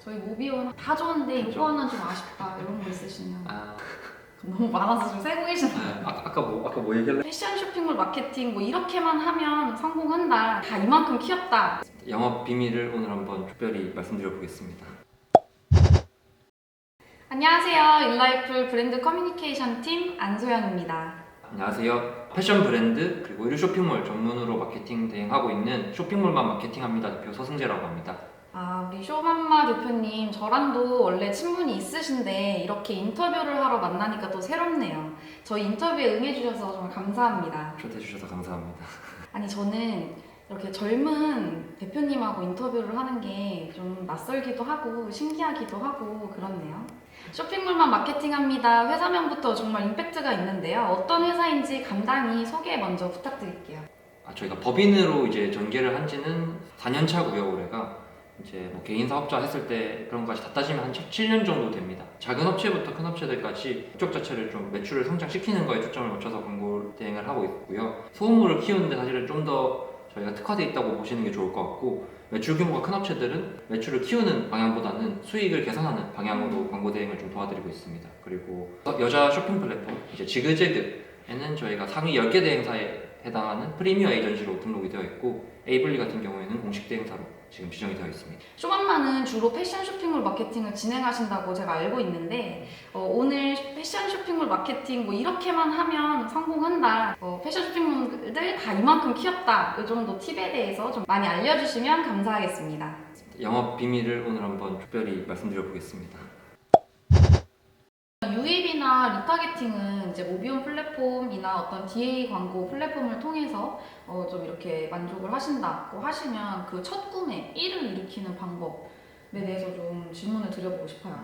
저희 모비온 다 좋은데 그렇죠. 이거 하나는 좀 아쉽다 이런 거 있으시면 아, 너무 많아서 좀 세고 계시나요? 아까 뭐 얘기할래? 패션 쇼핑몰 마케팅 뭐 이렇게만 하면 성공한다, 다 이만큼 키웠다. 영업 비밀을 오늘 한번 특별히 말씀드려 보겠습니다. 안녕하세요. 인라이플 브랜드 커뮤니케이션 팀 안소연입니다. 안녕하세요. 패션 브랜드 그리고 의류 쇼핑몰 전문으로 마케팅 대행하고 있는 쇼핑몰만 마케팅합니다 대표 서승재라고 합니다. 우리 쇼맘마 대표님, 저랑도 원래 친분이 있으신데 이렇게 인터뷰를 하러 만나니까 또 새롭네요. 저희 인터뷰에 응해주셔서 정말 감사합니다. 초대해 주셔서 감사합니다. 아니, 저는 이렇게 젊은 대표님하고 인터뷰를 하는 게 좀 낯설기도 하고 신기하기도 하고 그렇네요. 쇼핑몰만 마케팅합니다. 회사명부터 정말 임팩트가 있는데요. 어떤 회사인지 간단히 소개 먼저 부탁드릴게요. 저희가 법인으로 이제 전개를 한 지는 4년 차고요. 올해가 이제 뭐 개인 사업자 했을 때 그런 것까지 다 따지면 한 7년 정도 됩니다. 작은 업체부터 큰 업체들까지 그쪽 자체를 좀 매출을 성장시키는 거에 초점을 맞춰서 광고 대행을 하고 있고요. 소규모를 키우는데 사실은 좀 더 저희가 특화되어 있다고 보시는 게 좋을 것 같고, 매출 규모가 큰 업체들은 매출을 키우는 방향보다는 수익을 개선하는 방향으로 광고 대행을 좀 도와드리고 있습니다. 그리고 여자 쇼핑 플랫폼 이제 지그재그에는 저희가 상위 10개 대행사에 해당하는 프리미어 에이전시로 등록이 되어 있고, 에이블리 같은 경우에는 공식 대행사로 지금 지정이 되어 있습니다. 쇼맘마는 주로 패션 쇼핑몰 마케팅을 진행하신다고 제가 알고 있는데, 오늘 패션 쇼핑몰 마케팅 뭐 이렇게만 하면 성공한다, 패션 쇼핑몰들 다 이만큼 키웠다, 이 정도 팁에 대해서 좀 많이 알려주시면 감사하겠습니다. 영업 비밀을 오늘 한번 특별히 말씀드려 보겠습니다. 유입이나 리타게팅은 이제 모비온 플랫폼이나 어떤 DA 광고 플랫폼을 통해서 좀 이렇게 만족을 하신다고 하시면 그 첫 구매 1을 일으키는 방법에 대해서 좀 질문을 드려보고 싶어요.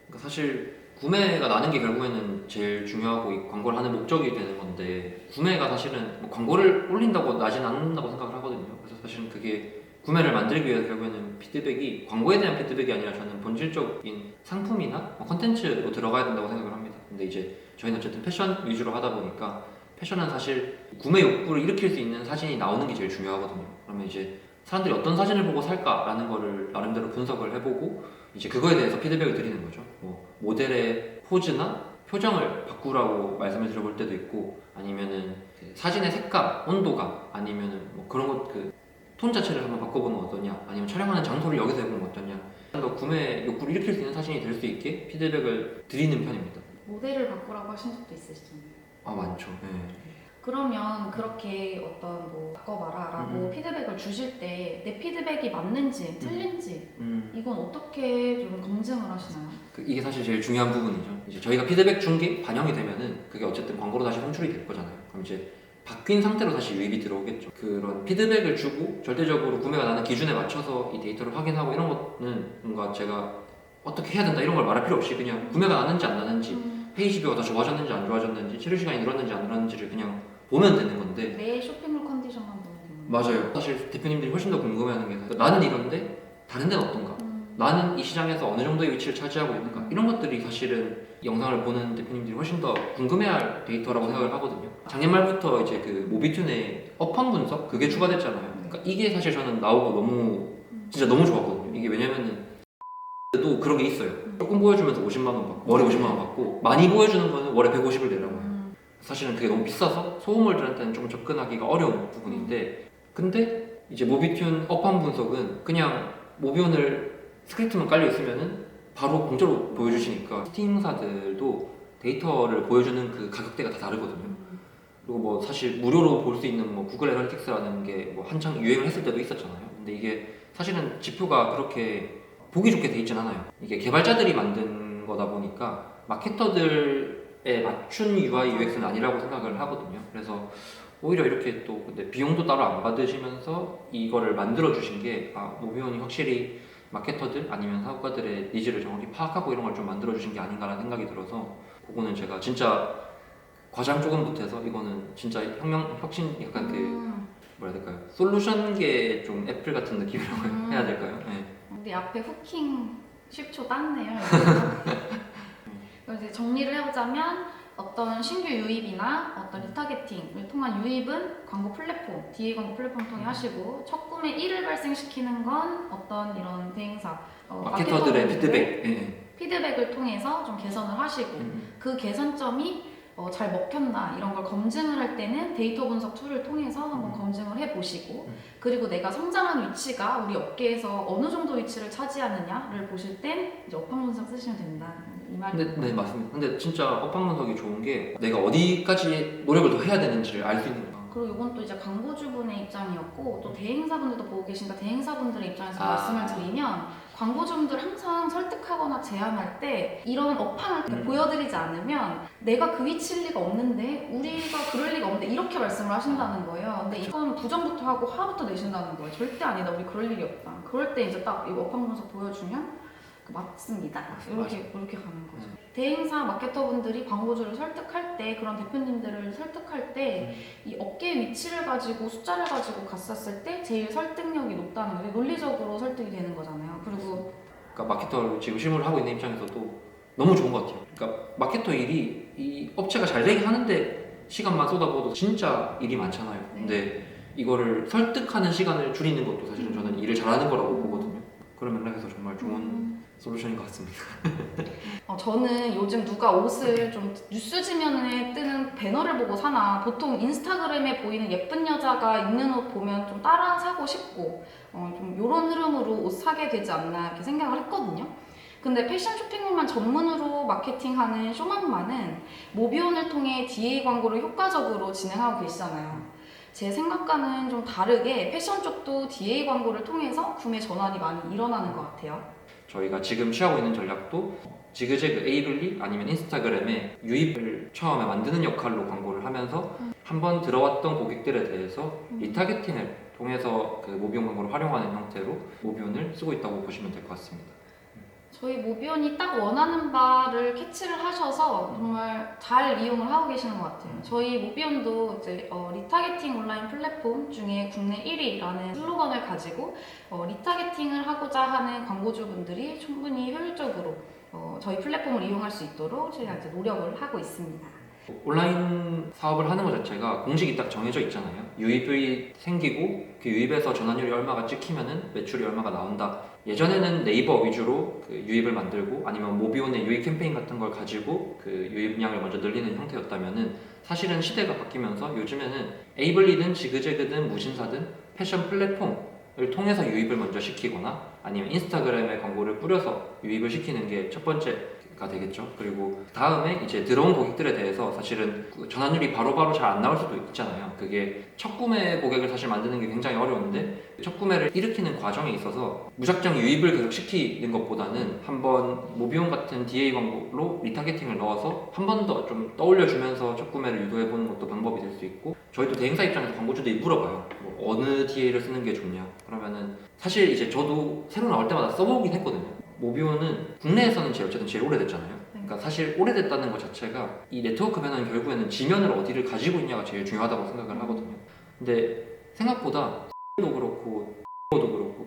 그러니까 사실 구매가 나는 게 결국에는 제일 중요하고 이 광고를 하는 목적이 되는 건데, 구매가 사실은 뭐 광고를 올린다고 나진 않는다고 생각을 하거든요. 그래서 사실은 그게 구매를 만들기 위해서 결국에는 피드백이 광고에 대한 피드백이 아니라 저는 본질적인 상품이나 컨텐츠로 들어가야 된다고 생각을 합니다. 근데 이제 저희는 어쨌든 패션 위주로 하다 보니까 패션은 사실 구매 욕구를 일으킬 수 있는 사진이 나오는 게 제일 중요하거든요. 그러면 이제 사람들이 어떤 사진을 보고 살까라는 거를 나름대로 분석을 해보고 이제 그거에 대해서 피드백을 드리는 거죠. 뭐 모델의 포즈나 표정을 바꾸라고 말씀을 드려볼 때도 있고, 아니면은 그 사진의 색감, 온도감, 아니면은 뭐 그런 톤 자체를 한번 바꿔보는 건 어떠냐, 아니면 촬영하는 장소를 여기서 해보는 건 어떠냐, 더 구매 욕구를 일으킬 수 있는 사진이 될 수 있게 피드백을 드리는 편입니다. 모델을 바꾸라고 하신 적도 있으시잖아요. 많죠. 네. 그러면 그렇게 어떤 뭐 바꿔봐라 라고 피드백을 주실 때 내 피드백이 맞는지 틀린지 이건 어떻게 좀 검증을 하시나요? 이게 사실 제일 중요한 부분이죠. 이제 저희가 피드백 준 게 반영이 되면은 그게 어쨌든 광고로 다시 송출이 될 거잖아요. 그럼 이제 바뀐 상태로 다시 유입이 들어오겠죠. 그런 피드백을 주고 절대적으로 구매가 나는 기준에 맞춰서 이 데이터를 확인하고 이런 거는 뭔가 제가 어떻게 해야 된다 이런 걸 말할 필요 없이 그냥 구매가 나는지 안 나는지, 페이지 뷰가 더 좋아졌는지 안 좋아졌는지, 체류 시간이 늘었는지 안 늘었는지를 그냥 보면 되는 건데. 내 쇼핑몰 컨디션만 보면 되는 거예요. 맞아요. 사실 대표님들이 훨씬 더 궁금해하는 게 나는 이런데 다른 데는 어떤가? 나는 이 시장에서 어느 정도의 위치를 차지하고 있는가? 이런 것들이 사실은 영상을 보는 대표님들이 훨씬 더 궁금해할 데이터라고 생각을 하거든요. 작년 말부터 이제 그 모비튠의 업황 분석 그게 추가됐잖아요. 그러니까 이게 사실 저는 나오고 너무 진짜 너무 좋았거든요. 이게 왜냐면은 또 그런 게 있어요. 조금 보여주면서 50만 원 받고 월에 50만 원 받고, 많이 보여주는 거는 월에 150을 내라고 해요. 사실은 그게 너무 비싸서 소모몰들한테는 좀 접근하기가 어려운 부분인데, 근데 이제 모비튠 업황 분석은 그냥 모비온을 스크립트만 깔려 있으면은 바로 공짜로 보여주시니까 스팅사들도 데이터를 보여주는 그 가격대가 다 다르거든요. 그리고 뭐 사실 무료로 볼 수 있는 뭐 구글 애널리틱스라는 게 뭐 한창 유행을 했을 때도 있었잖아요. 근데 이게 사실은 지표가 그렇게 보기 좋게 돼 있진 않아요. 이게 개발자들이 만든 거다 보니까 마케터들에 맞춘 UI UX는 아니라고 생각을 하거든요. 그래서 오히려 이렇게 또 근데 비용도 따로 안 받으시면서 이거를 만들어 주신 게 모비온이 확실히 마케터들 아니면 사업가들의 니즈를 정확히 파악하고 이런 걸 좀 만들어 주신 게 아닌가라는 생각이 들어서, 그거는 제가 진짜 과장 조금 못해서 이거는 진짜 혁신 약간 뭐라 해야 될까요? 솔루션계 좀 애플 같은 느낌이라고 해야 될까요? 네. 근데 앞에 후킹 10초 땄네요. 그럼 이제 정리를 해보자면 어떤 신규 유입이나 어떤 리타게팅을 통한 유입은 광고 플랫폼, DA 광고 플랫폼 통해 하시고, 첫 구매 1을 발생시키는 건 어떤 이런 대행사, 마케터들의 마케터분들의 피드백. 피드백을 통해서 좀 개선을 하시고 그 개선점이 잘 먹혔나 이런 걸 검증을 할 때는 데이터 분석 툴을 통해서 한번 검증을 해보시고 그리고 내가 성장한 위치가 우리 업계에서 어느 정도 위치를 차지하느냐를 보실 땐 이제 업황 분석 쓰시면 된다 이 말이. 네, 맞습니다. 근데 진짜 업황 분석이 좋은 게 내가 어디까지 노력을 더 해야 되는지를 알 수 있는 거예요. 그리고 이건 또 이제 광고주분의 입장이었고 또 대행사분들도 보고 계신가 대행사분들의 입장에서 말씀을 드리면 광고주분들 항상 설득하거나 제안할 때 이런 업황을 보여드리지 않으면 내가 그 위치일 리가 없는데 우리가 그럴 리가 없는데 이렇게 말씀을 하신다는 거예요. 근데 이건 부정부터 하고 화부터 내신다는 거예요. 절대 아니다. 우리 그럴 일이 없다. 그럴 때 이제 딱 이거 업황 분석 보여주면 맞습니다. 이렇게 가는 거죠. 대행사 마케터분들이 광고주를 설득할 때 그런 대표님들을 설득할 때 이 업계 위치를 가지고 숫자를 가지고 갔었을 때 제일 설득력이 높다는 거예요. 논리적으로 설득이 되는 거잖아요. 그리고 그러니까 마케터를 지금 실무를 하고 있는 입장에서도 너무 좋은 것 같아요. 그러니까 마케터 일이 이 업체가 잘 되게 하는데 시간만 쏟아부어도 진짜 일이 많잖아요. 근데 이거를 설득하는 시간을 줄이는 것도 사실은 저는 일을 잘하는 거라고 보거든요. 그런 맥락에서 정말 좋은 솔루션인 것 같습니다. 저는 요즘 누가 옷을 좀 뉴스 지면에 뜨는 배너를 보고 사나 보통 인스타그램에 보이는 예쁜 여자가 입는 옷 보면 좀 따라 사고 싶고 좀 이런 흐름으로 옷 사게 되지 않나 이렇게 생각을 했거든요. 근데 패션 쇼핑몰만 전문으로 마케팅하는 쇼맘마는 모비온을 통해 DA 광고를 효과적으로 진행하고 계시잖아요. 제 생각과는 좀 다르게 패션 쪽도 DA 광고를 통해서 구매 전환이 많이 일어나는 것 같아요. 저희가 지금 취하고 있는 전략도 지그재그 에이블리 아니면 인스타그램에 유입을 처음에 만드는 역할로 광고를 하면서 한번 들어왔던 고객들에 대해서 리타겟팅을 통해서 그 모비온 광고를 활용하는 형태로 모비온을 쓰고 있다고 보시면 될 것 같습니다. 저희 모비온이 딱 원하는 바를 캐치를 하셔서 정말 잘 이용을 하고 계시는 것 같아요. 저희 모비온도 이제 리타겟팅 온라인 플랫폼 중에 국내 1위라는 슬로건을 가지고 리타겟팅을 하고자 하는 광고주분들이 충분히 효율적으로 저희 플랫폼을 이용할 수 있도록 저희가 이제 노력을 하고 있습니다. 온라인 사업을 하는 것 자체가 공식이 딱 정해져 있잖아요. 유입이 생기고 그 유입에서 전환율이 얼마가 찍히면은 매출이 얼마가 나온다. 예전에는 네이버 위주로 그 유입을 만들고 아니면 모비온의 유입 캠페인 같은 걸 가지고 그 유입량을 먼저 늘리는 형태였다면은 사실은 시대가 바뀌면서 요즘에는 에이블리든 지그재그든 무신사든 패션 플랫폼을 통해서 유입을 먼저 시키거나 아니면 인스타그램에 광고를 뿌려서 유입을 시키는 게 첫 번째가 되겠죠. 그리고 다음에 이제 들어온 고객들에 대해서 사실은 그 전환율이 바로바로 잘 안 나올 수도 있잖아요. 그게 첫 구매 고객을 사실 만드는 게 굉장히 어려운데 첫 구매를 일으키는 과정에 있어서 무작정 유입을 계속 시키는 것보다는 한번 모비온 같은 DA 광고로 리타겟팅을 넣어서 한 번 더 좀 떠올려주면서 첫 구매를 유도해보는 것도 방법이 될 수 있고 저희도 대행사 입장에서 광고주들이 물어봐요. 뭐 어느 DA를 쓰는 게 좋냐? 그러면은 사실 이제 저도 새로 나올 때마다 써보긴 했거든요. 모비온은 국내에서는 어쨌든 제일 오래됐잖아요. 그러니까 사실 오래됐다는 것 자체가 이 네트워크 변화는 결국에는 지면을 어디를 가지고 있냐가 제일 중요하다고 생각을 하거든요. 근데 생각보다 도 그렇고 도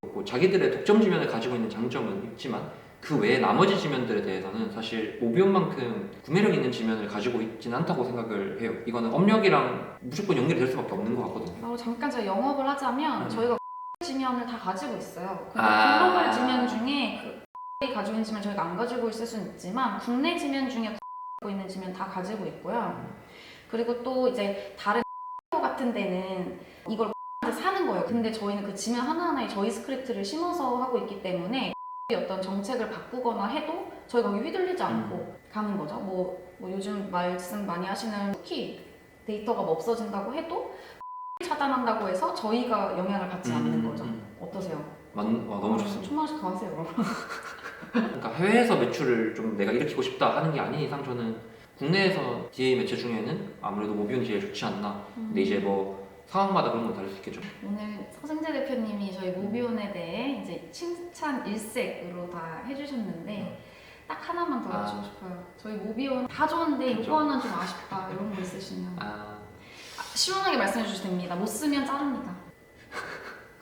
그렇고 자기들의 독점 지면을 가지고 있는 장점은 있지만 그 외에 나머지 지면들에 대해서는 사실 모비온만큼 구매력 있는 지면을 가지고 있지는 않다고 생각을 해요. 이거는 업력이랑 무조건 연결이 될 수밖에 없는 것 같거든요. 잠깐 제가 영업을 하자면 저희가 지면을 다 가지고 있어요. 근데 아. 글로벌 지면 중에 가지고 있는 지면 저희가 안 가지고 있을 수는 있지만 국내 지면 중에 가지고 있는 지면 다 가지고 있고요. 그리고 또 이제 다른 같은 데는 이걸 사는 거예요. 근데 저희는 그 지면 하나하나에 저희 스크립트를 심어서 하고 있기 때문에 어떤 정책을 바꾸거나 해도 저희가 거기 휘둘리지 않고 가는 거죠. 뭐 요즘 말씀 많이 하시는 쿠키 데이터가 뭐 없어진다고 해도 차단한다고 해서 저희가 영향을 받지 않는 거죠. 어떠세요? 너무 좋습니다. 천만원씩 더 하세요. 그러니까 해외에서 매출을 좀 내가 일으키고 싶다 하는 게 아닌 이상 저는 국내에서 DA 매체 중에는 아무래도 모비온이 제일 좋지 않나. 근데 이제 뭐 상황마다 그런 건 다를 수 있겠죠. 오늘 서승재 대표님이 저희 모비온에 대해 이제 칭찬 일색으로 다 해주셨는데 딱 하나만 더 여쭈고 싶어요. 저희 모비온 다 좋은데 그렇죠. 이거 하나 좀 아쉽다 이런 거 있으시면 시원하게 말씀해 주셔도 됩니다. 못 쓰면 자릅니다.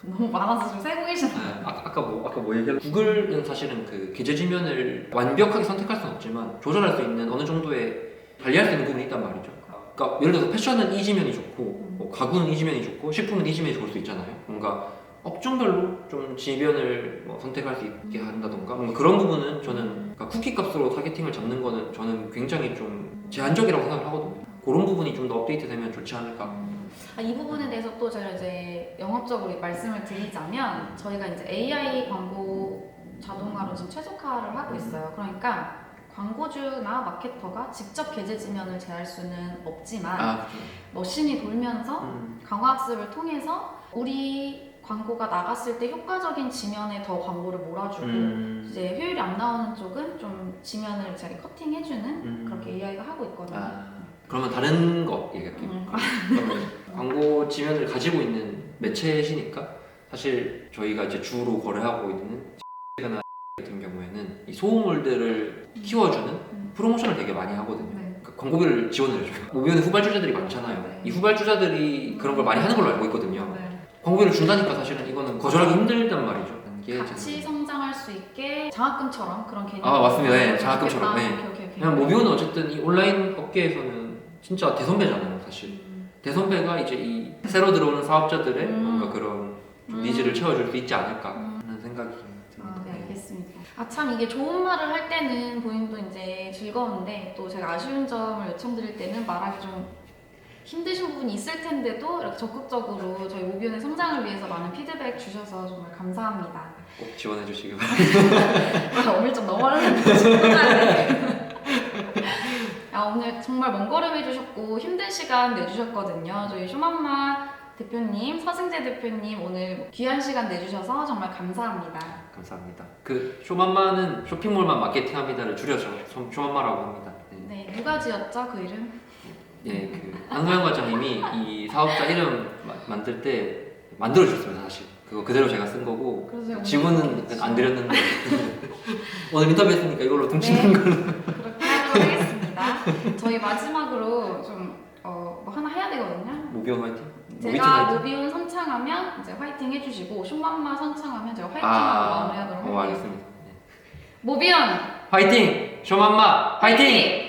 너무 많아서 좀 세고 계시나요? 아까 뭐 얘기했 구글은 사실은 그 기재 지면을 완벽하게 선택할 수는 없지만 조절할 수 있는 어느 정도의 관리할 수 있는 부분이 있단 말이죠. 그러니까 예를 들어서 패션은 이 지면이 좋고 뭐 가구는 이 지면이 좋고 식품은 이 지면이 좋을 수 있잖아요. 뭔가 업종별로 좀 지변을 뭐 선택할 수 있게 한다던가 뭔가 그런 부분은 저는 그러니까 쿠키 값으로 타겟팅을 잡는 거는 저는 굉장히 좀 제한적이라고 생각을 하거든요. 그런 부분이 좀 더 업데이트되면 좋지 않을까. 이 부분에 대해서 또 제가 이제 영업적으로 말씀을 드리자면 저희가 이제 AI 광고 자동화로 지금 최적화를 하고 있어요. 그러니까 광고주나 마케터가 직접 계제 지면을 제할 수는 없지만 그렇죠. 머신이 돌면서 강화학습을 통해서 우리 광고가 나갔을 때 효과적인 지면에 더 광고를 몰아주고 이제 효율이 안 나오는 쪽은 좀 지면을 제가 커팅해주는 그렇게 AI가 하고 있거든요. 그러면 다른 거 얘기할게요. 그러면 광고 지면을 가지고 있는 매체시니까 사실 저희가 이제 주로 거래하고 있는 나 같은 경우에는 이 소음물들을 키워주는 프로모션을 되게 많이 하거든요. 그러니까 광고비를 지원을 해줘요. 모비오는 후발주자들이 많잖아요. 네. 이 후발주자들이 그런 걸 많이 하는 걸로 알고 있거든요. 네. 광고비를 준다니까 사실은 이거는 거절하기 힘들단 말이죠. 이게 같이 성장할 수 있게 장학금처럼 그런 개념. 맞습니다. 네, 장학금처럼. 네. 오케이. 그냥 모비오는 어쨌든 이 온라인 업계에서는 진짜 대선배잖아요, 사실. 대선배가 이제 이 새로 들어오는 사업자들의 뭔가 그런 좀 니즈를 채워줄 수 있지 않을까 하는 생각이 듭니다. 네, 알겠습니다. 참 이게 좋은 말을 할 때는 본인도 이제 즐거운데 또 제가 아쉬운 점을 요청드릴 때는 말하기 좀 힘드신 부분이 있을 텐데도 이렇게 적극적으로 저희 모비온의 성장을 위해서 많은 피드백 주셔서 정말 감사합니다. 꼭 지원해 주시기 바랍니다. 오늘 좀 너무 어려운데 오늘 정말 먼 걸음 해주셨고 힘든 시간 내주셨거든요. 저희 쇼맘마 대표님, 서승재 대표님 오늘 귀한 시간 내주셔서 정말 감사합니다. 감사합니다. 그 쇼맘마는 쇼핑몰만 마케팅합니다를 줄여서 쇼맘마라고 합니다. 네, 누가 지었죠 그 이름? 예, 그 한소영 과장님이 이 사업자 이름 만들 때 만들어 주셨습니다. 사실 그거 그대로 제가 쓴 거고 지문은 안 드렸는데 오늘 인터뷰했으니까 이걸로 퉁치는 걸로 그렇게 하도록 하겠습니다. 저희 마지막으로 좀 뭐 하나 해야 되거든요. 모비온 화이팅? 제가 모비온 선창하면 이제 화이팅 해주시고 쇼맘마 선창하면 제가 화이팅하고 마무리하도록 할게요. 알겠습니다. 모비온 화이팅! 쇼맘마 화이팅!